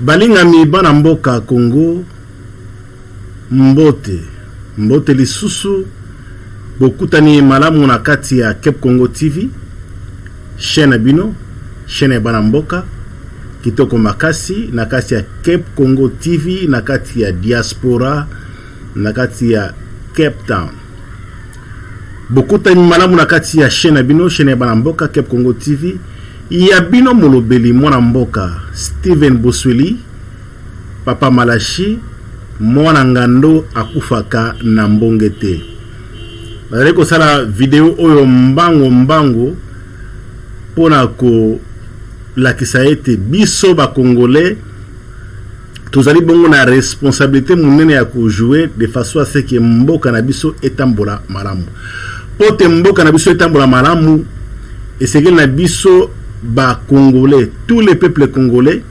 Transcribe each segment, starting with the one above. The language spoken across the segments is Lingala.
Balingami bana mboka Congo mbote lisusu bokutani malamu na kati ya Cape Congo TV chaîne bino chaîne bana mboka kitoko makasi na kati ya Cape Congo TV na kati ya diaspora na kati ya Cape Town bokutani malamu na kati ya chaîne bino chaîne bana mboka Cape Congo TV ya bino molobeli mwana mboka Steven Bosweli Papa Malachi mwana ngando akufaka na mbongete bazali kosala video oyo mbango pona ko lakisa ete biso ba congolais tozali bongo na responsabilité munene ya ko jouer de façon à ce que mboka na biso etambola malamu pote mboka na biso etambola malamu et c'est que na biso ba congolais tous les peuples congolais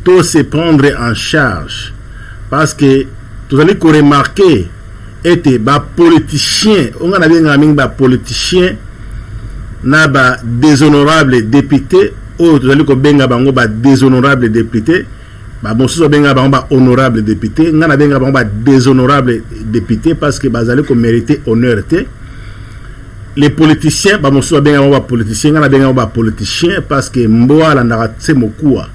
tous se prendre en charge parce que vous allez remarquer était ba politicien on a bien mingi ba politicien na ba déshonorable député ou vous allez ko benga bango ba déshonorable député ba mosusu benga bango ba honorable député ngana benga bango ba déshonorable député parce que bazali ko mériter honneur té les politiciens ba mosusu benga bango ba politicien ngana benga bango ba politicien parce que mboa la ndakatse mokuwa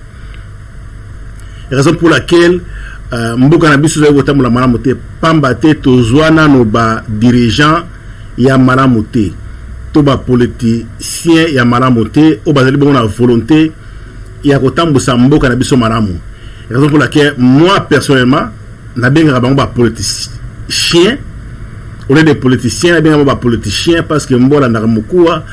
raison pour laquelle mboka na biso za kotambola malamu te pamba te tozwana no ba dirigeant ya malamu te to ba politicien ya malamu te o bazali bongo na volonté ya kotambusa mboka na biso malamu raison pour laquelle moi personnellement na benga bango ba politicien au lieu de politiciens na benga ba politicien parce que mbola na mokuwa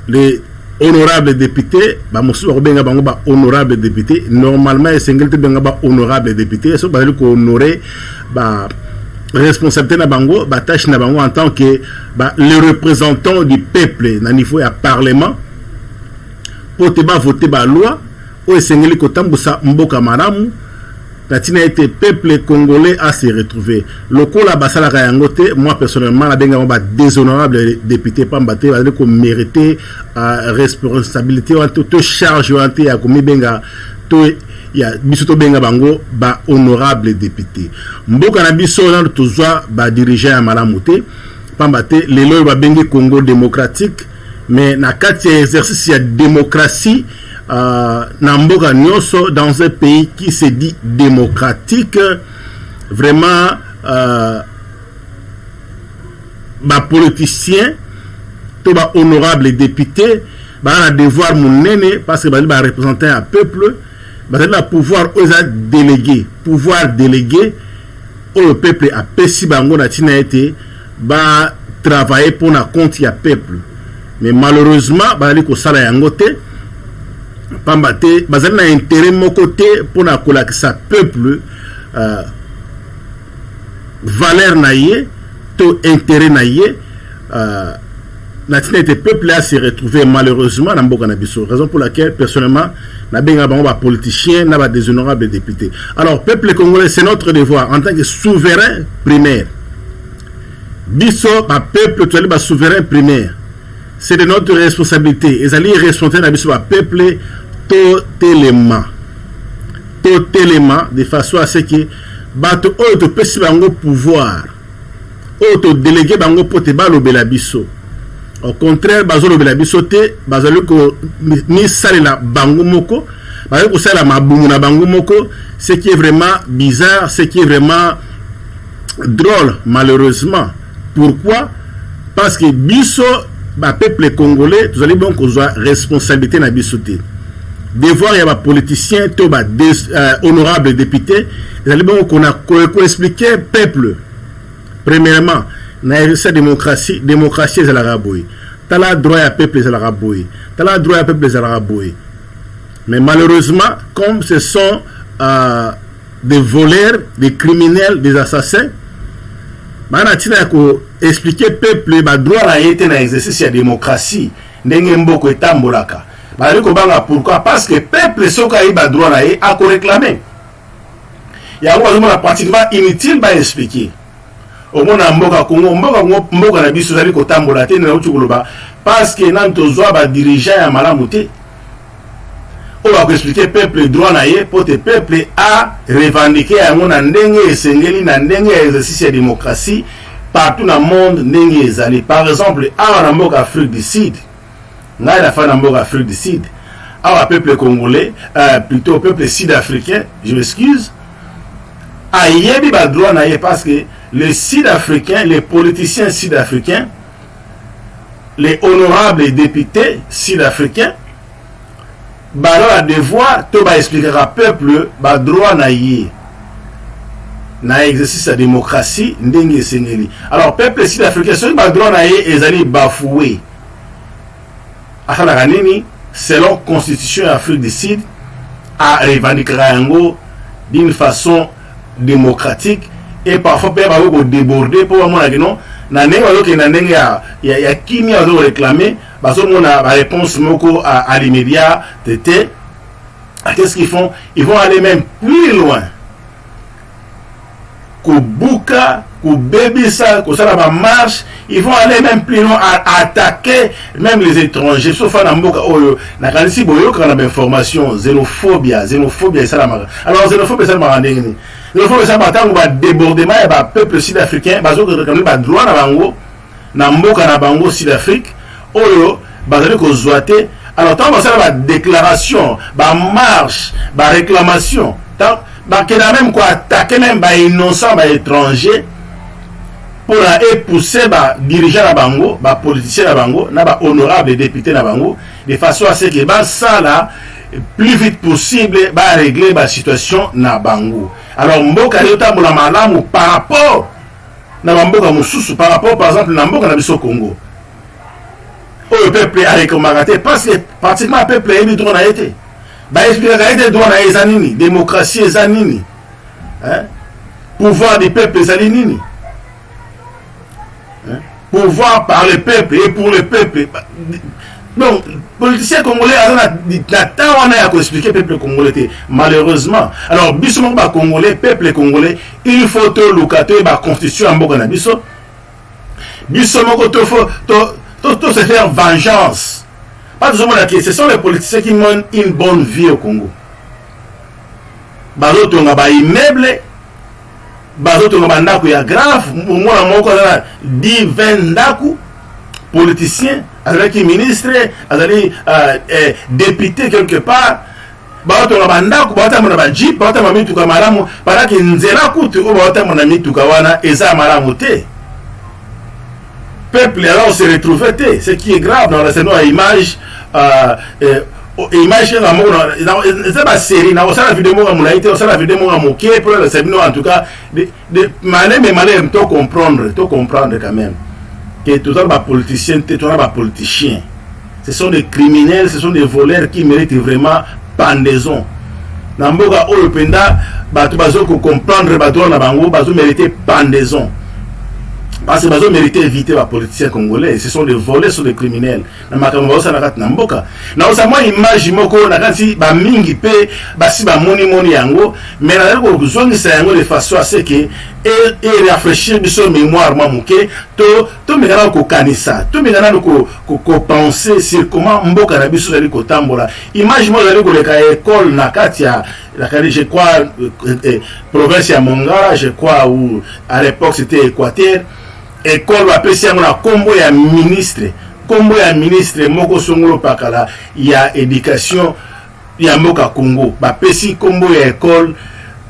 les honorable député ba mosu ba benga bango ba honorable député normalement esengeli benga ba honorable député so ba ko honorer ba responsabilité na bango ba tâche na bango en tant que ba les représentants du peuple na niveau ya parlement pour te ba voter ba loi o esengeli ko tambusa mboka malamu Latina été peuple congolais à se retrouver. Le coup la basala kayangote, moi personnellement, la benga ba déshonorable député pambate, va dire qu'on méritait responsabilité, ou tout charge, ou à comme benga, tout ya bisoto benga bango ba honorable député. Mboka na biso na tozwa ba dirigeant ya malamuté, pambate lelo ba bengi Congo démocratique, mais na kati exercice ya démocratie Namboka Nyoso dans un pays qui se dit démocratique, vraiment, bah politicien, tout bah honorable député, bah un devoir mon nene parce que bah représenter un peuple, bah là pouvoir déléguer, au peuple a pessi bango na tina été, bah travailler pour na compte ya peuple, mais malheureusement bah les ko sala yangote. Pambate, bazali na intérêt mon côté pour na kolakisa peuple valeur naie, to intérêt naie, natinete peuple a se retrouver malheureusement dans mboka na biso. Raison pour laquelle personnellement na benga bango ba politicien na ba déshonorable député. Alors peuple congolais c'est notre devoir en tant que souverain primaire. Biso ba peuple to ba souverain primaire. C'est de notre responsabilité. Et aller responsable de ce peuple totalement de façon à ce que bato auto pesi bango pouvoir auto délégué bango pote ba lobela biso. Au contraire bazo lobela biso te bazali ko ni salela bango moko bazali ko sala mabumu na bango moko, ce qui est vraiment bizarre, ce qui est vraiment drôle malheureusement. Pourquoi? Parce que biso ba peuple congolais, vous allez donc avoir responsabilité na bisoté. Devoir y a ba politicien, to ba honorable député, vous allez donc qu'on a expliquer peuple. Premièrement, na cette démocratie c'est la raboui. T'as droit à peuple c'est la raboui. T'as droit à peuple c'est la raboui. Mais malheureusement, comme ce sont des voleurs, des criminels, des assassins, mana tina ko expliquer peuple ba droit la été na exercice ya démocratie ndenge mboko etambolaka ba liko banga pourquoi parce que peuple soka ba droit la a ko réclamer ya ko zoma pratiquement inutile ba expliquer au mona mboka Congo mboka na biso zali ko tambola te na utukuluba parce que nan tozwa ba dirigeant ya malamu te on va expliquer peuple droit na ye pour te peuple a revendiquer yango na ndenge esengeli na ndenge exercice de démocratie partout dans le monde ndenge ezali. Par exemple awa na mboka Afrique du Sud, ngai na fa na mboka Afrique du Sud, awa peuple congolais, plutôt peuple sud-africain, je m'excuse, ayebi ba droit na ye parce que les sud-africains, les politiciens sud-africains, les honorables députés sud-africains, bah là, devoir, tout va expliquer à peuple, bah droit na yé, na exercice de démocratie, ndenge seneli. Alors, peuple sud-africain, ceux qui bah droit na yé, ils allaient bafouer. Akala nini, selon Constitution Afrique du Sud, à revendiquer d'une façon démocratique, et parfois, peut avoir débordé pour moi, non, na ndenge wazo ke na ndenge ya kimi wazo réclamer bazo mona ba réponse moko à l'immédiat tété. Qu'est-ce qu'ils font? Ils vont aller même plus loin. Ko buka, ko bebisa, ko sala ba marche, ils vont aller même plus loin à attaquer même les étrangers. Sauf na mboka oyo na kanisi boyo kana ba information xénophobie sala maka. Alors xénophobie sala maka ndenge. Il faut que ça va débordement et le peuple sud-africain, il faut que droit na bango, na mboka na bango Sud-Afrique, oyo, bazali ko zoate. Alors tant que ça va déclaration, ba marche, ba réclamation, tant que même quoi attaquer même ba innocent, ba étranger pour pousser ba dirigeant na bango, ba politicien na bango, na ba honorable député na bango, de façon à ce que ba ça là plus vite possible ba régler ba situation na bango. Alors mboka yota mbola malamu par rapport na mboka mususu, par rapport par exemple na mboka na biso Congo. Le peuple a recommandé parce que pratiquement le peuple est droit na été. Ba expliquer droit na ezanini, démocratie ezanini. Hein? Pouvoir du peuple ezanini. Hein? Pouvoir par le peuple et pour le peuple. Donc, politiciens congolais, on a expliqué le peuple congolais. Malheureusement, alors, bisous congolais, peuple congolais, il faut que la constitution en Bogana biso. Bisous se faire vengeance. Pas de ce sont les politiciens qui mènent une bonne vie au Congo. Bazo tonga ba immeuble, bazo tonga ba ndaku ya grave, mwana moko na 10 20 ndaku politicien, avec ministre, avec député quelque part, bato na bandako bata mona ba jeep bata mamitu ka malamu para ki nzela kutu o bata mona mitu ka wana eza malamu te. Peuple alors se retrouve te, ce qui est grave dans la scène image image na mona eza ba série na osala vidéo mo mona ite osala vidéo mo moké pour la série en tout cas de malé to comprendre quand même que tout ça, les politiciens, tout ça, les politiciens. Ce sont des criminels, ce sont des voleurs qui méritent vraiment pendaison. Dans le cas où le penda, ils ont comprendre qu'ils méritent pendaison. Parce qu'ils ont mérité éviter les politiciens congolais. Ce sont des voleurs, ce sont des criminels. Dans le cas où ils ont image mais de façon à ce que et rafraîchir biso mémoire mamuke to mekana ko kanisa to mekana ko penser sur comment mboka na biso zali ko tambola. Image mo zali ko leka école na katia la je crois province ya Mongala, je crois, où à l'époque c'était Équateur. École va pesi na kombo ya ministre moko songolo pakala ya éducation ya mboka Congo ba pesi kombo ya école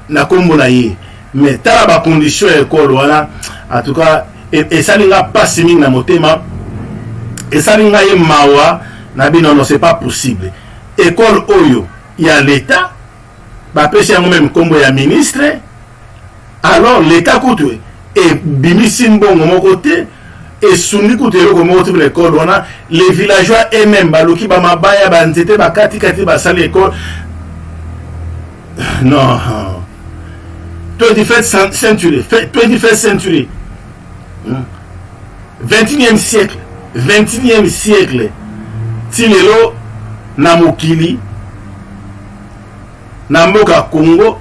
na kombo na ye. Mais tala ba condition ya école wana en tout cas et ça n'inga pas simi na motema et ça n'inga ye mawa na bino non c'est pas possible. École oyo ya l'état ba pesi yango même kombo ya ministre, alors l'état koutwe et bimisin bongo mon côté et souni koute yoko mo pour l'école wana les villageois eux-mêmes baloki ba mabaya ba nzete ba kati ba sali école. Non, 21st century 21e siècle tilelo na mokili na mboka Congo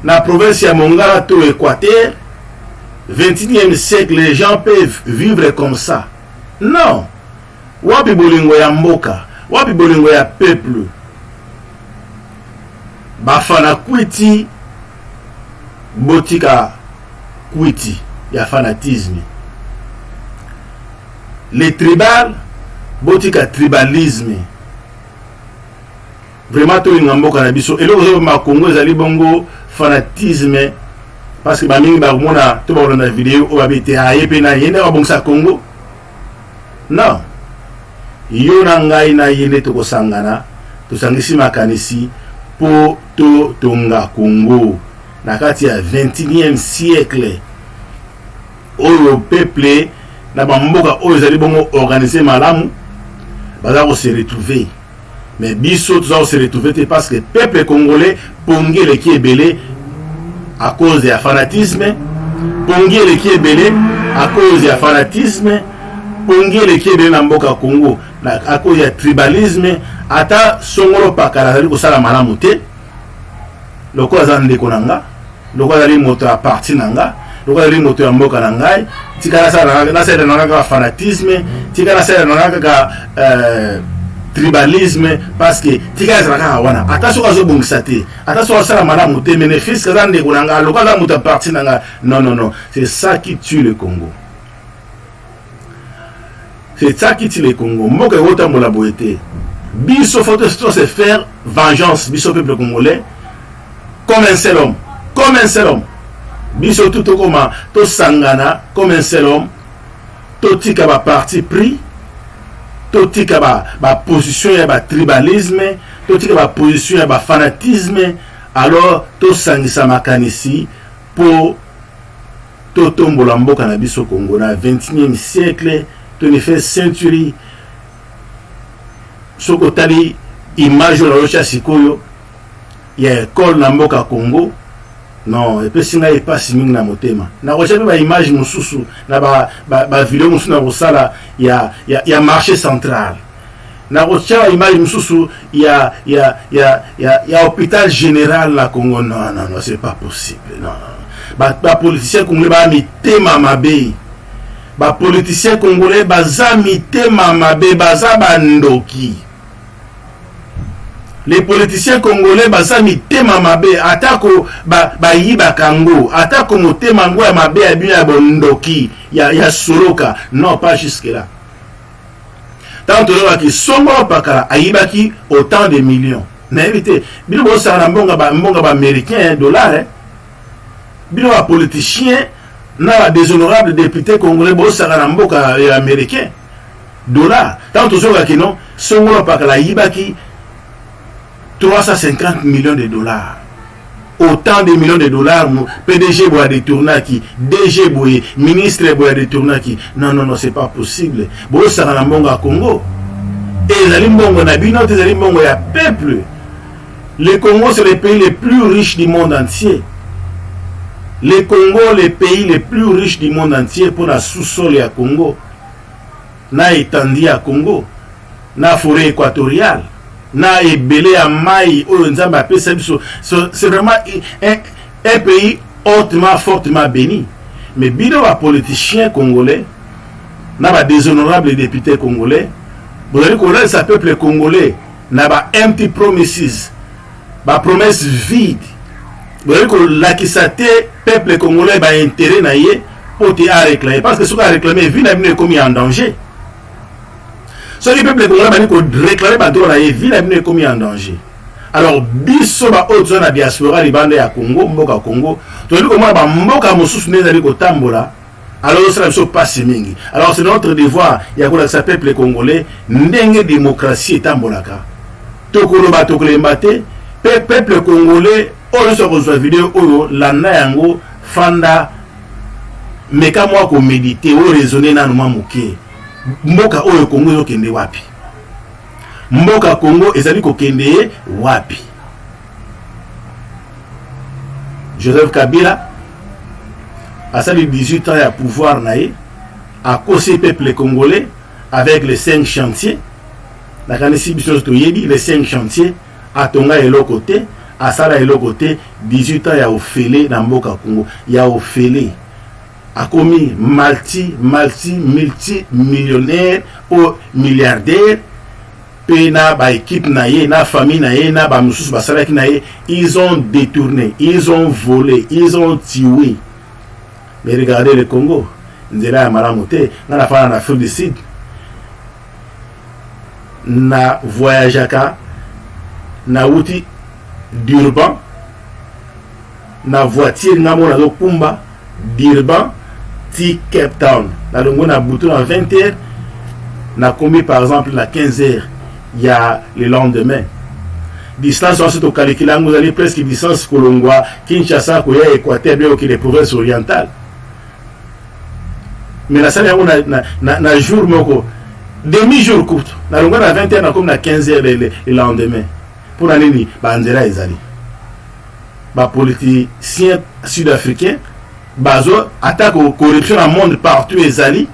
na province ya Mongala to Équateur 21e siècle, les gens peuvent vivre comme ça. Non. Wapi bolingo ya mboka, wapi bolingo ya peuple. bafana kwiti botika kwiti ya fanatisme. Les tribal botika tribalisme. Vraiment tout l'ingambo canabiso et le ma Congo ezali bongo fanatisme parce que ba mingi ba mona to ba na vidéo o babete ayepe na yenda ba bongsa Congo. Non. Yo na ngai na yende to kosangana to sangisi makanisi po to tonga Congo na kati ya 21e siècle. Oyo peuple na ba mboka oyo ezali bongo organiser malamu baza ko se retrouver. Mais biso tout ça se retrouver parce que le peuple congolais pongi le qui est belé à cause de fanatisme, pongi le qui est belé à cause de fanatisme, pongi le qui est belé na mboka Congo à cause de tribalisme, ata songolo pakala zali ko sala malamu te. Loko azande konanga, loko azali moto a parti nanga, loko azali moto ya mboka nangai, tikala sala na sala nanga fanatisme, tikala sala nanga tribalisme parce que tika zaka wana attention azo bongisa te attention sala malamu te bénéfice kazande kunanga lokala muta parti nanga non c'est ça qui tue le Congo, c'est ça qui tue le Congo. Mboka wota mola boete biso faut se faire vengeance biso peuple congolais comme un seul homme biso tout comme to sangana comme un seul homme to tika ba parti pris totika ba position ya ba tribalisme, totika ba position ya ba fanatisme, alors to sangisa makanisi pour to tombola mboka na biso Congo na 21e siècle to ne fait century soko tali image na rocha sikoyo ya école na mboka Congo. Non, et puis singa e passe mingi na motema. Na rocha ba image mususu na ba vidéo mususu na rosala ya marché central. Na rocha image mususu ya hôpital général na Congo. Non, c'est pas possible. Non. Ba politicien congolais ba mitema mabe. Ba politicien congolais baza mitema mabe baza bandoki. Les politiciens congolais basami tema mabe atako ba yiba kango atako motema ngo ya mabe ya bien bondoki ya soroka. Non, pas jusque là. Tant que songo pakala ayibaki autant de millions na éviter bino bo sa na mbonga ba américain dollar bino ba politicien na ba déshonorable député congolais bo sa na mboka américain dollar. Tant que non songo pakala ayibaki 350 millions de dollars. Autant de millions de dollars, PDG boit des tournaki, DG boye, ministre boit des tournaki. Non, c'est pas possible. Bon, ça va à Congo. Et les Alimbongo Nabino, les Alimbongo ya peuple. Le Congo, c'est le pays le plus riche du monde entier. Le Congo, le pays le plus riche du monde entier pour la sous-sol à Congo. Na étendue à Congo. Na forêt équatoriale. Na ebele ya mai oyo nzamba apesa biso. C'est vraiment un pays hautement fortement béni. Mais bino ba politiciens congolais na ba déshonorables députés congolais vous allez connaître ce peuple congolais na ba empty promises ba promesses vides vous allez que lakisate peuple congolais ba intérêt na ye pour te réclamer parce que ce qu'on a réclamé vie na bino commis en danger. Ce que le peuple congolais a réclamé par la ville a commis en danger. Alors, biso ba autre na diaspora libanda ya Congo, mboka Congo, to dit comment ba mboka mosusu nezali ko tambola. Alors ça ne pas mingi. Alors c'est notre devoir, ya ko la peuple congolais ndenge démocratie tambolaka. To ko ba to klembate, peuple congolais o so ko vidéo o landa yango fanda meka moi ko méditer o raisonner na numa muke. Mboka oyo Congo yo kende wapi? Mboka Congo ezali ko kende wapi? Joseph Kabila a sali 18 ans à pouvoir naïe a causé peuple congolais avec les 5 chantiers. La kanisi biso to yebi les 5 chantiers a tonga elo côté a sala elo côté 18 ans ya ofele na mboka Congo ya ofele a commis multi millionnaire ou milliardaire pe na ba équipe na ye na famille na ye na ba mususu basalaki na ye, ils ont détourné, ils ont volé, ils ont tué. Mais regardez le Congo, nzela ya malamu te, na fana na Afrique du Sud na voyageaka na wuti d'Urban na voiture na mona zo kumba d'Urban ti Cape Town na longo na bouton à 20h na combi par exemple na 15h. Il y a le lendemain. Distance ensuite au calcul, vous allez presque distance Kolongwa, Kinshasa, Koya, Équateur, bien que les provinces orientales. Mais la salle na jour moko, demi-jour court. Na longue na 20h, na comme na 15h le lendemain. Pour aller ni bandera ezali. Ba politiciens sud-africains, bazo attaque aux corruption dans le monde partout ezali.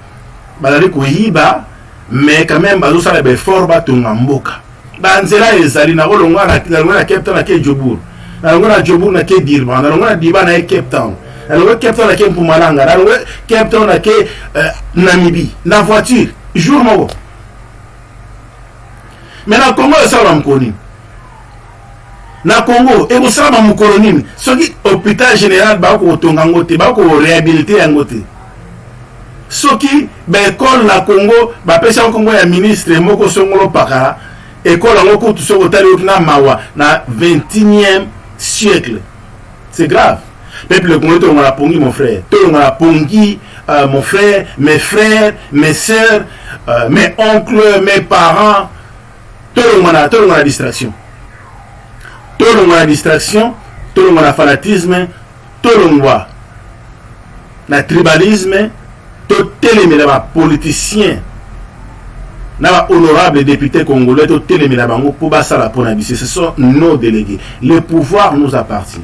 Ba aller ko yiba. Mais quand même bazo sala be fort ba tunga mboka banzela ezali na kolonga na Cape Town na ke Joburg na longa na Joburg na ke Durban na longa na Diba na Cape Town na longa Cape Town na ke Mpumalanga na longa Cape Town na ke Namibie na voiture jour moko. Mais na Congo sala mkoni na Congo e ko sala mkoloni soki hôpital général ba ko tonga ngote ba ko réhabiliter ngote. Soki école na Congo bapesa Congo ya ministre moko songolo pakala école ngoko tout soko tali okina mawa na 21e siècle. C'est grave. Peuple congolais to ngala pongi mon frère, to ngala pongi mon frère, mes frères, mes sœurs, mes oncles, mes parents, to ngala distraction. To ngala distraction, to ngala fanatisme, to ngala na tribalisme. Tous les politiciens, les honorables députés congolais, tous les ce sont nos délégués. Le pouvoir nous appartient.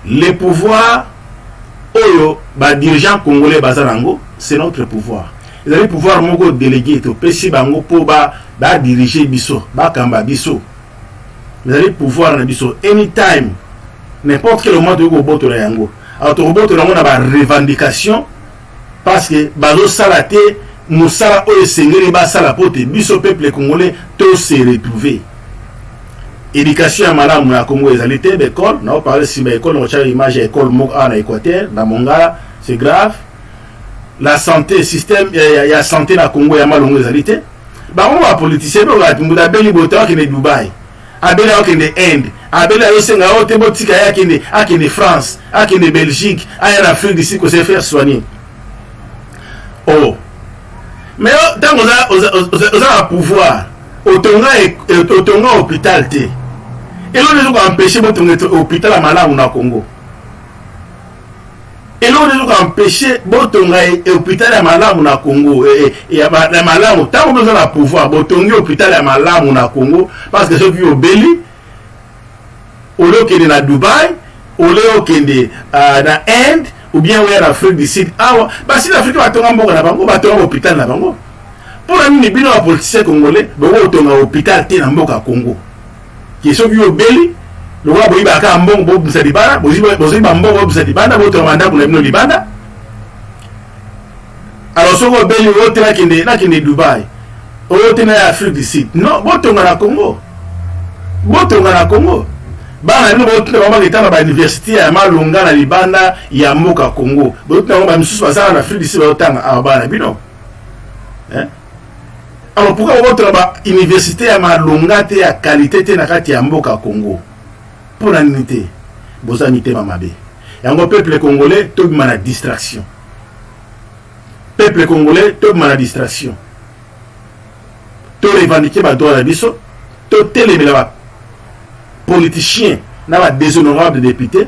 Le pouvoir, dirigeants congolais, c'est notre pouvoir. Ils ont le pouvoir de déléguer, pour diriger biso, kamba biso. Ils ont le pouvoir biso. Anytime, n'importe quel moment de boto yango. Alors, tu as la revendication parce que bazo salate musala o esengeli ba sala pote biso peuple congolais to se retrouver. Éducation à malamu na Congo ezalité d'école, na parler si ba école on tient image école mo en Équateur, na Mongala, c'est grave. La santé système il y a santé na Congo ya malongo ezalité. Ba on va politicien ba muda beli bota ki ne Dubai. Abela ki ne Inde. Abela yo senga o te botika ya ki ne France, ki ne Belgique, en Afrique d'ici que se faire soigner. Oh. Mais tant on a pouvoir, autonga hôpital te. Et l'on nous a empêché de hôpital à Malamu na Congo. Et l'on nous a empêché de hôpital à Malamu na Congo. Et à Malamu, tant qu'on a pouvoir, de hôpital à Malamu na Congo, parce que ceux qui ont béli, au lieu qu'il est à Dubaï, au lieu qu'il est dans Inde, ou bien en Afrique du Sud. Ah, bah si l'Afrique va tomber en hôpital là-bas. Pour la mine, les politiciens congolais, ils vont à l'hôpital à Congo. Qui sont qui ont béli, le roi Boïbaka a un bon bob de Libana, Boziba un bon bob de Libana, votre mandat pour les Libana. Alors, ce qu'on béli, l'autre là qui est Dubaï, l'autre là Afrique du Sud. Non, votre à Congo. Votre à Congo. Bana ni botu na mama kitana ba université ya Malunga na Libanda ya Moka Congo. Botu na mama misusu basala na Afrique d'ici batanga abana bino. Alors pourquoi botu na ba université ya Malunga te ya qualité te na kati ya Moka Congo? Pour la unité. Bozamité mamabe. Yango peuple congolais to bima na distraction. Peuple congolais to bima na distraction. To revendiquer ba droit na biso, to telemela ba politiciens n'a déshonorable député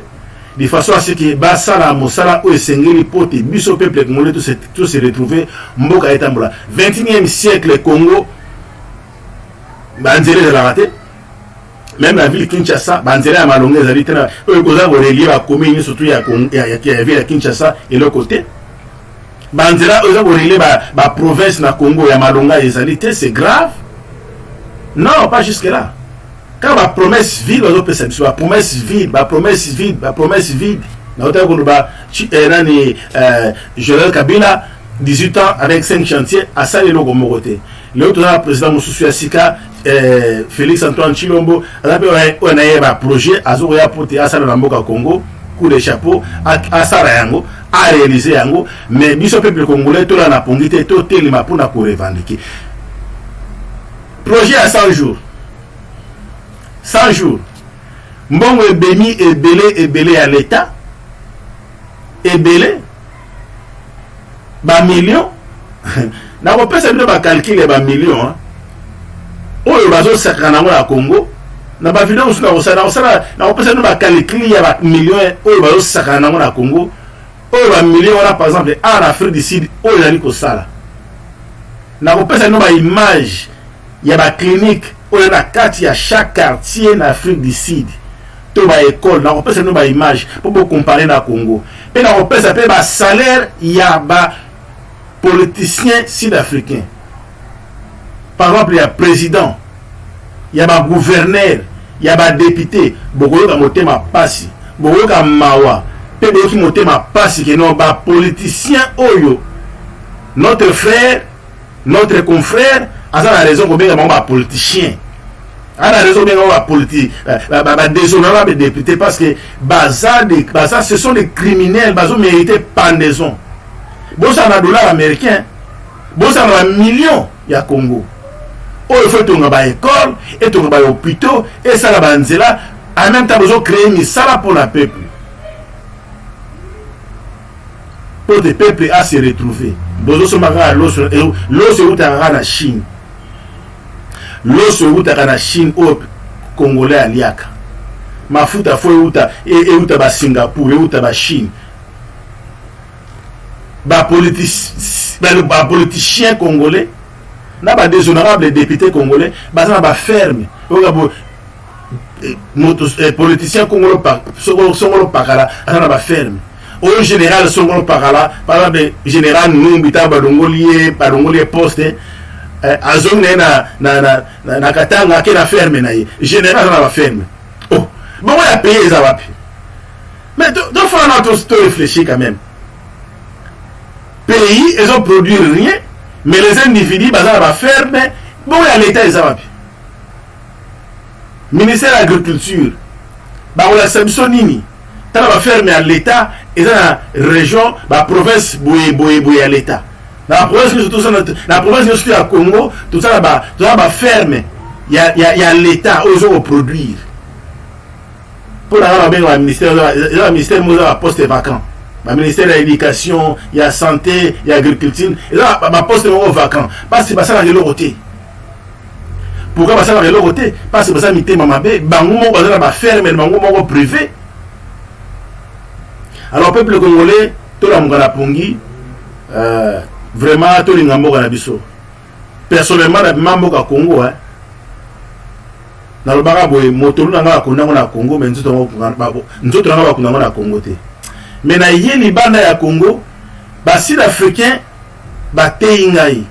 de façon à ce que basala mosala ou esengeli pote biso peuple congolais tout se retrouver mboka etambola 21e siècle Congo banzere de la raté même la ville Kinshasa banzere ya malonga ezali tena oyo koza ko relier ba commune surtout ya ville ya Kinshasa et le côté banzera oyo ko relier ba province na Congo ya malonga ezali te, c'est grave. Non, pas jusque là. Quand ma promesse vide, on peut s'habituer. Ma promesse vide, ma promesse vide, ma promesse vide. Joël Kabila, 18 ans avec 5 chantiers, à ça les logos morotés. le président Moussou Yassika Félix Antoine Chilombo on a un projet azo ya porter à Sala Mboka Congo coup de chapeau à Sala yango à réaliser yango mais biso peuple congolais to la na pongité to telema pour na ko revendiquer projet à 100 jours 100 jours mbongo ebemi ebele à l'état ebele ba million na ko pesa bino ba calculer ba million oyo bazo sakana na Congo na ba video usuna osala na ko pesa bino ba calculer ya ba million oyo bazo sakana na Congo oyo ba million wana par exemple en Afrique du Sud oyo nani ko sala na ko pesa bino ba image ya ba clinique oyo na kati ya chaque quartier en Afrique du Sud to ba école na ko pesa bino ba image pour comparer na Congo et na ko pesa pe ba salaire ya ba politiciens sud-africains. Par exemple, il y a président, il y a gouverneur, il y a député, beaucoup de motema passi, beaucoup de mawa, peu de motema passi que non ba politiciens oyo. Notre frère, notre confrère, a la raison pour bien ba politicien. A la raison bien ba politique, ba déshonorable député parce que baza ce sont des criminels, bazo mérité pendaison. Bosa na dollar américain, bosa na millions ya Congo. Oh, il faut que ba école et to ba hôpitaux et ça la banzela en même temps besoin créer une salle pour la peuple. Pour le peuple à se retrouver. Bozo so maga l'os où ta na Chine. L'os où ta na Chine au Congolais à Liaka. Mafuta fo où ta et où ta ba Singapour et où ta ba Chine. Ba politicien congolais na ba déshonorable député congolais baza na ba ferme politicien congolais songolo pakala na ba ferme au général songolo pakala par exemple général Numbita badongolier poste azong na katanga ke na ferme na ye général na ba ferme oh bon on a payé ça va mais donc faut on réfléchir quand même. Pays, ils ont produit rien, mais les individus, ils ont fermé. Bon, il y a l'État, ils ont ministère de l'Agriculture, on a Samsonini, ils ont fermé à l'État, ils ont la région, la province, à l'État. La province, je suis à Congo, tout ça, ils ont fermé. Il y a l'État, ils ont produire. Pour avoir un ministère, ils ont un ministère, ils ont un poste vacant. Le ministère de l'Éducation, il y a santé, il y a agriculture. Et là, ma poste est vacant. Parce que ça va de l'autre côté. Pourquoi ça va de l'autre côté? Parce que ça m'a mamabé, bango va faire, mais bango privé. Alors, peuple congolais, tout le monde a pongi, vraiment, tout le monde a biso. Personnellement, je suis au Congo. Dans le bagaboy, moto na Congo, mais nous sommes na Congo. Mais na yeli banda ya Congo ba sud-africain ba teingai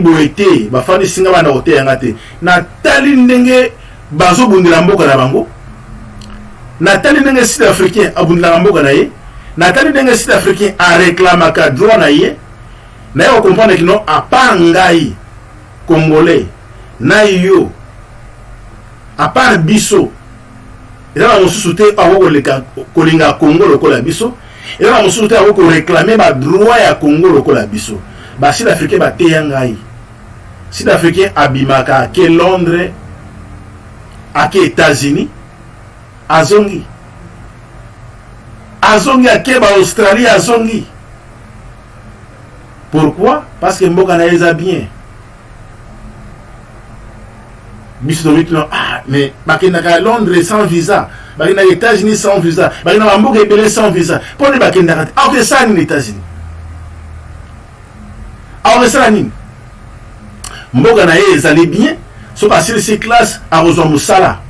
boete ba fani singa bana hotel ngate na tali ndenge bazo bundila mboka na bango na tali ndenge sud-africain abundila mboka na ye na tali ndenge sud-africain a réclamaka droit na ye na yo comprendre que non a part ngai congolais na yo a part biso. Et là, on se soutient à Kolinga Congo le Colabiso. Et là, on se soutient à réclamer le droit à Congo le Colabiso. Bah, si l'Africain va téyangaï, si l'Africain abimaka à Londres, à États-Unis, à Zongi, à Australie, à Zongi. Pourquoi? Parce que Mbokana est bien. Ah, mais à Londres sans visa, aux États-Unis sans visa, à Mboka sans visa. Pour les Bakenda, alors que ça, les États-Unis. Alors que ça, Mboka allait bien, sauf parce que ces classes à Rosamoussala.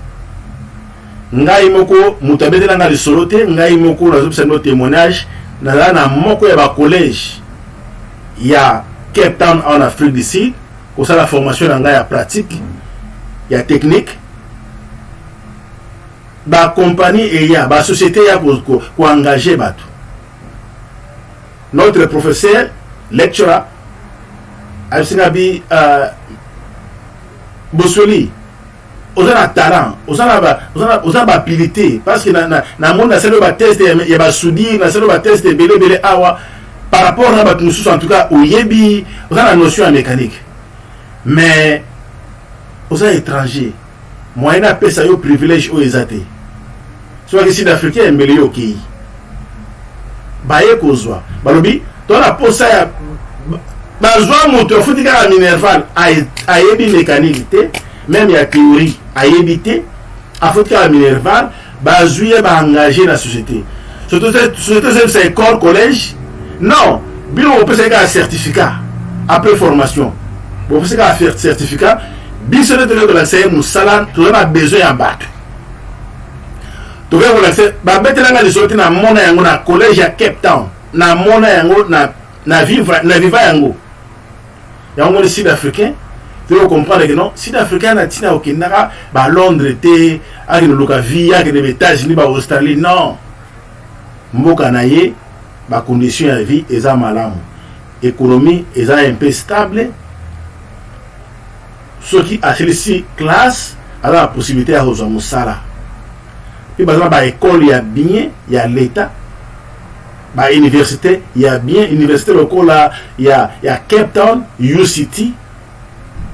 Ngai moko, mutabete na solote, ngai moko, na témoignage, na moko ya collège. Il y a Cape Town en Afrique du Sud, pour ça la formation en pratique. Il y a technique, la compagnie et il y a la société qui a engagé. Notre professeur, lecturer, Abisingabi Bosweli oza na talent, oza na habilité parce que na monde na selo ba test ya ba soudire na selo ba test belé awa par rapport na ba mususu en tout cas oyebi oza na notion en mécanique mais oza étranger moyen na pesa yo privilège o ezate soit que sud-africain mbele yo ki baye kozwa balobi to na posa ya bazwa moto futika la minerval ayebi mécanique te même ya théorie ayebi afutika la minerval bazouye ba engagé la société surtout c'est école collège non bilo on peut se faire un certificat après formation on peut se faire un certificat biso de l'accès musala tu as besoin ya bac tu veux l'accès ba betelanga de sortir na mona yango na collège à Cape Town na mona yango na vivre yango yango les sud-africains tu veux comprendre que non sud-africain na tina okindaka ba Londres te ak no lokavi ak les États-Unis ba Australie non mboka na ye ba condition de vie eza malamu économie eza un peu stable ceux qui achètent ici classe a la possibilité à rejoindre musala puis ba école ya bien ya l'état ba université ya bien université locale ya Cape Town UCT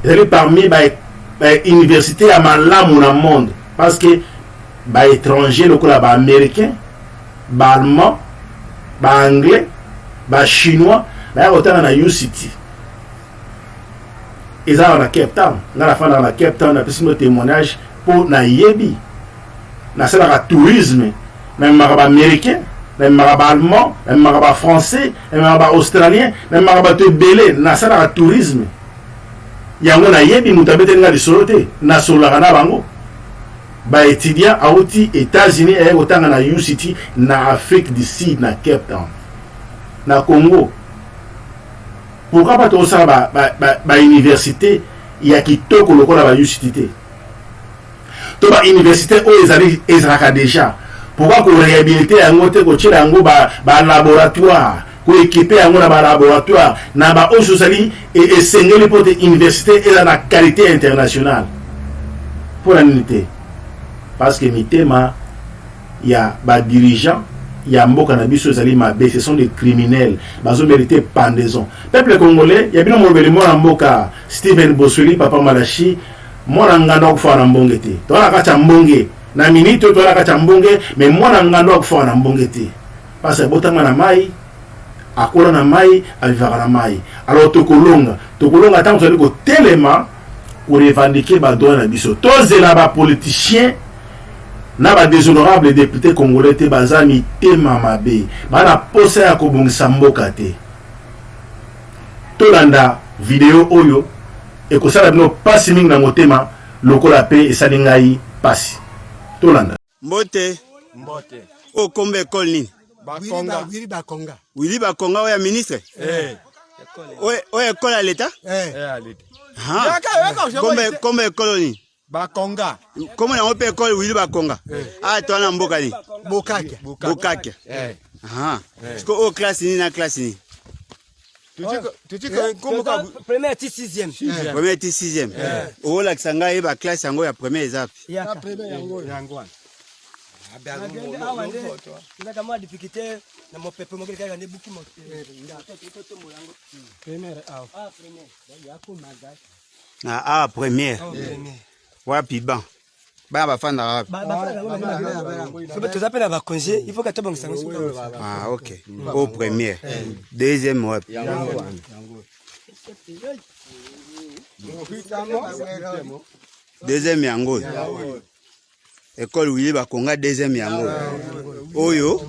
elle parmi ba université à malamu na monde parce que ba étranger local ba américain ba allemand ba anglais ba chinois ba autant na UCT ils ont na Cape Town na la fin dans la Cape Town na petit témoignage pour na yebi na c'est la tourisme même maraba américain même maraba allemand même maraba français même maraba australien même maraba te belé na c'est la tourisme yango na yebi mutabete nga lisolote na sola na bango ba étudiant a outi États-Unis et autant na UCT na Afrique du Sud na Cape Town na Congo pourquoi pas tout ça ba université ya kitoko lokola ba UCT to ba université o ezalaka déjà pourquoi ko réhabiliter yango te ko tshela yango ba laboratoire ko équiper yango na ba laboratoire na ba o sociali et sengeli pour des universités et la qualité internationale pour l'unité parce que mitema ya ba dirigeant ya mboka na biso ezali mabe ce sont des criminels bazo mériter pendaison peuple congolais ya bino mobeli mona mboka Steven Bosweli papa Malachi mona nganda okufa na mbonge te to na kacha mbonge na minito to na kacha mbonge mais mona nganda okufa na mbonge te parce que botanga na mai akola na mai avivaka na mai alors tokolonga tant que ko telema pour revendiquer ba droit na biso tozela ba politicien na ba déshonorable député congolais te bazami te mamabe bana posa ya kobongisa mboka te tolanda vidéo oyo e ko sala bino pasi mingi na motema lokola pe esali ngai pasi tolanda mbote o kombe école nini Willy Bakonga oya ministre o école à l'état kombe école nini Bakonga. Comment on peut école Willy Bakonga? Ah, toi na mboka ni. Bokake. Ah. Est-ce que au classe ni na classe ni? Tu dis comment première et sixième. Première et sixième. Au la sanga e ba classe yango ya première ezap. Ya première yango. Kama difficulté na mo pepe mo kile ne buki mo. Première Ah, première. Wapi ban ba bafanda wapi tu appelles à congé il faut que tu banques ça. Ah ok au premier deuxième wapi deuxième yango école Willy Bakonga deuxième yango oyo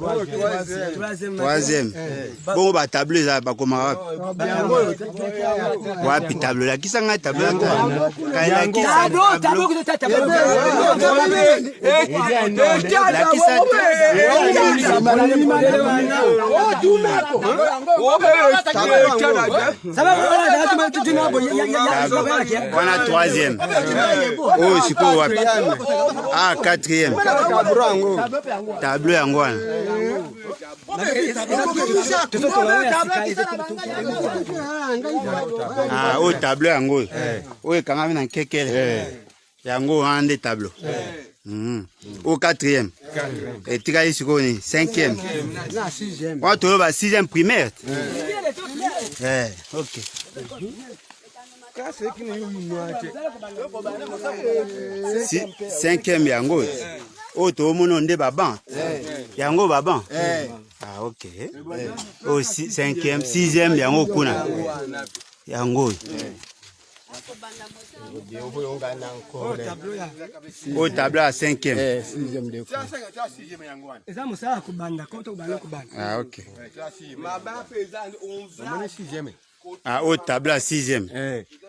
troisième bon ba tableau za ba koma wapi tableau la kisanga tableau kaina kisa tableau que tu tableau la kisa wana troisième oh siko wapi ah quatrième tableau yango wana Ah, au tableau yango. Oyo kanga na kekele. Yango ande tableau. Au 4e. Et tika isiko ni 5e. Na 6e. Wa to ba 6e primaire. OK. 5e yango. O to mono nde baban. Yango baban. Ah OK. O 5e, 6e yango kuna. Yango. Au tableau à 5e. 6e de fois. Eza musala kubanda, ko to bana kubanda. Ah OK. Mwana 6e. Ah, au tableau à 6e.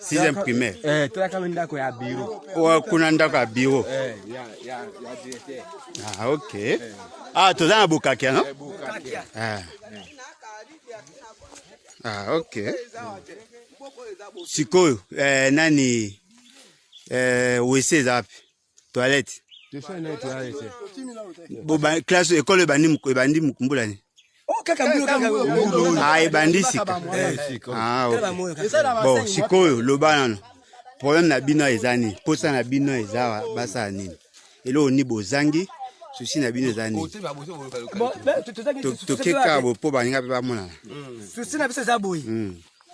6e primaire. Tola kama ndako ya biro. Ou kuna ndako ya bureau. Ya directeur. Ah OK. Ah, to za Bukakia non? Ah OK. Sikoyo nani WC zapi? Toilette. Bo classe école bandi mukumbula ni. Oh kaka mbulu. Ah ebandi sika. Ah OK. Bon, sikoyo lobana. Problème na bino ezani. Posa na bino ezawa basa nini? Elo ni bozangi. Souci na bino ezani. Bon, to keka bo po baninga pe ba mona. Souci na biso za boyi.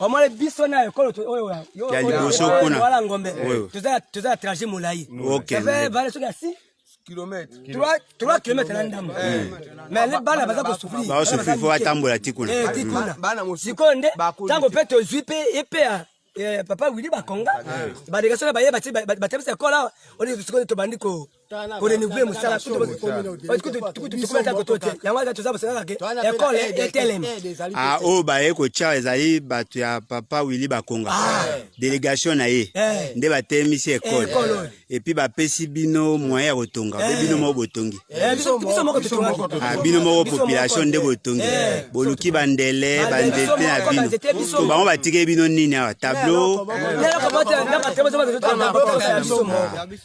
Omole biso na ekolo oyo ya liboso kuna wala ngombe. Tuza trajet molai. OK. Fait vale soka 6 km. 3 km na ndamba. Mais les bana baza ko souffrir. Ba souffrir fo atambola tikuna. Tikuna. Sikonde tango peto zwipe epea papa Willy Bakonga. Ba de soka baye ba tebisa kola on est sikonde to bandiko. Pour renouveler mon salaire, ah oh ba eko cha ezali batu ya papa Willy Bakonga délégation na ye nde batemisi école et puis ba pesi bino moyen kotonga bino mo botongi bino mo population nde botongi boluki bandele bandete na bino to bango batike bino nini awa tableau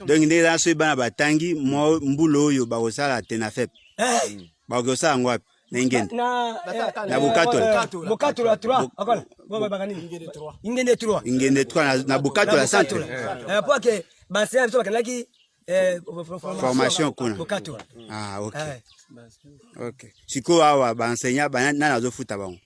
donc nde la so bana batangi mo mbulo oyo bakosala tena fep bakosala ngwapi na ingende na bukato la 3 akola bo bakani ingende 3 na bukato la centre pour que basia biso bakanaki formation kuna bukato. Ah OK. OK. Siko awa ba enseignant ba nana zo futa bango